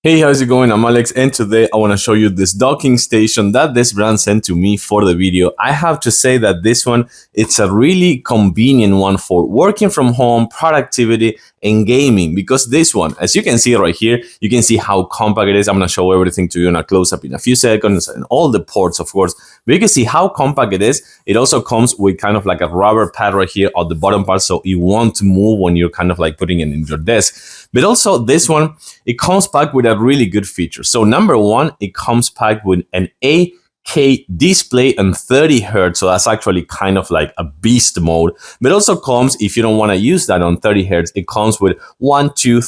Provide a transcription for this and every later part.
Hey, how's it going? I'm Alex, and today I want to show you this docking station that this brand sent to me for the video. I have to say that this one, it's a really convenient one for working from home, productivity, and gaming, because this one, as you can see right here, you can see how compact it is. I'm going to show everything to you in a close-up in a few seconds, and all the ports, of course, but you can see how compact it is. It also comes with kind of like a rubber pad right here on the bottom part, so it won't move when you're kind of like putting it in your desk. But also this one, it comes packed with a really good feature. So number one, it comes packed with an 8K display and 30 hertz. So that's actually kind of like a beast mode. But also comes, if you don't want to use that on 30 hertz, it comes with 4K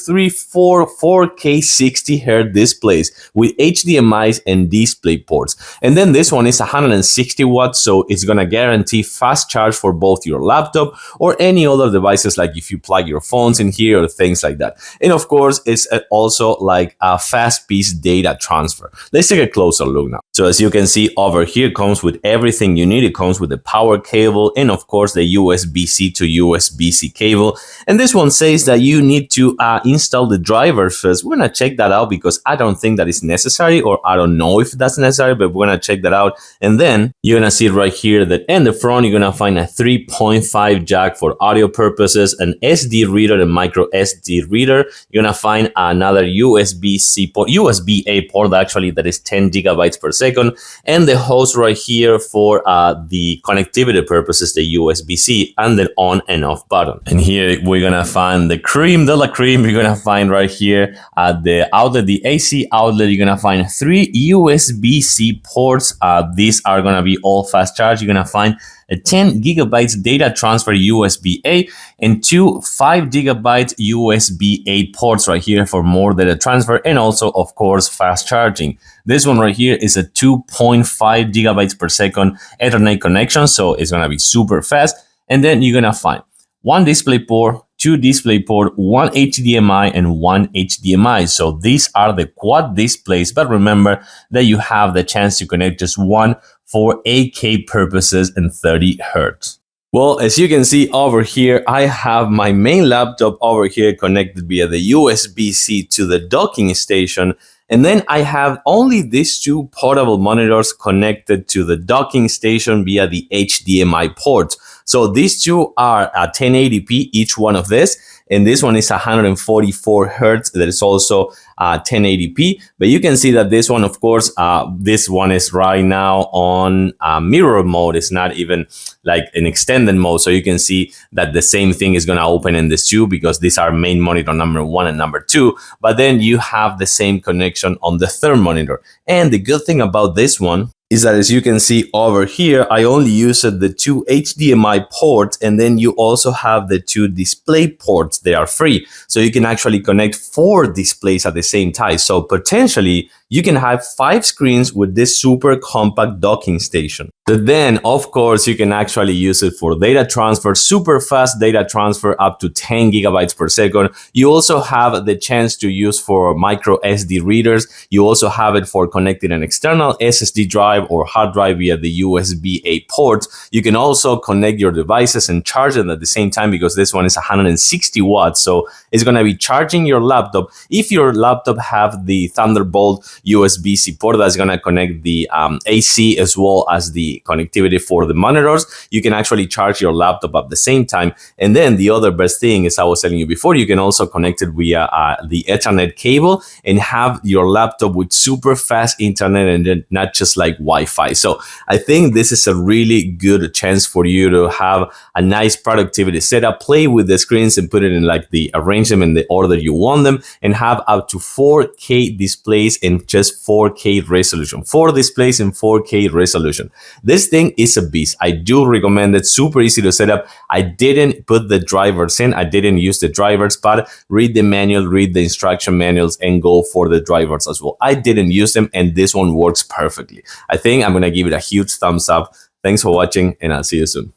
60 hertz displays with HDMI's and display ports. And then this one is 160 watts. So it's going to guarantee fast charge for both your laptop or any other devices, like if you plug your phones in here or things like that. And of course, it's also like a fast-paced data transfer. Let's take a closer look now. So as you can see over here, it comes with everything you need. It comes with the power cable and of course the USB-C to USB-C cable. And this one says that you need to install the driver first. We're gonna check that out because I don't think that is necessary, or I don't know if that's necessary, but we're gonna check that out. And then you're gonna see right here that in the front, you're gonna find a 3.5 jack for audio purposes, an SD reader, and micro SD reader. You're gonna find another USB-C port, USB-A port actually, that is 10 gigabytes per second, and the host right here for the connectivity purposes, the USB-C, and the on and off button. And here we're gonna find the cream de la cream. You're gonna find right here the outlet, the AC outlet. You're gonna find 3 USB-C ports. These are gonna be all fast charge. You're gonna find a 10 gigabytes data transfer USB-A and 2 5 gigabyte USB-A ports right here for more data transfer, and also of course fast charging. This one right here is a 2.5 gigabytes per second Ethernet connection, so it's gonna be super fast. And then you're gonna find 1 display port, 2 display port, 1 HDMI, and 1 HDMI. So these are the quad displays, but remember that you have the chance to connect just one for 8K purposes and 30 hertz. Well, as you can see over here, I have my main laptop over here connected via the USB-C to the docking station. And then I have only these 2 portable monitors connected to the docking station via the HDMI port. So these 2 are at 1080p, each one of this. And this one is 144 hertz. That is also 1080p. But you can see that this one, of course, this one is right now on mirror mode. It's not even like an extended mode. So you can see that the same thing is going to open in this 2 because these are main monitor number 1 and number 2. But then you have the same connection on the third monitor. And the good thing about this one is that, as you can see over here, I only used the 2 HDMI ports, and then you also have the 2 display ports. They are free. So you can actually connect 4 displays at the same time. So potentially you can have 5 screens with this super compact docking station. But then, of course, you can actually use it for data transfer, super fast data transfer up to 10 gigabytes per second. You also have the chance to use for micro SD readers. You also have it for connecting an external SSD drive or hard drive via the USB-A port. You can also connect your devices and charge them at the same time because this one is 160 watts. So it's going to be charging your laptop. If your laptop have the Thunderbolt USB-C port that's going to connect the AC as well as the connectivity for the monitors, you can actually charge your laptop at the same time. And then the other best thing, as I was telling you before, you can also connect it via the Ethernet cable and have your laptop with super fast internet and then not just like Wi-Fi. So I think this is a really good chance for you to have a nice productivity setup, play with the screens and put it in like the arrange them in the order you want them, and have up to 4K displays in just 4K resolution. 4 displays in 4K resolution. This thing is a beast. I do recommend it. Super easy to set up. I didn't put the drivers in. I didn't use the drivers, but read the manual, read the instruction manuals, and go for the drivers as well. I didn't use them, and this one works perfectly. I think I'm going to give it a huge thumbs up. Thanks for watching, and I'll see you soon.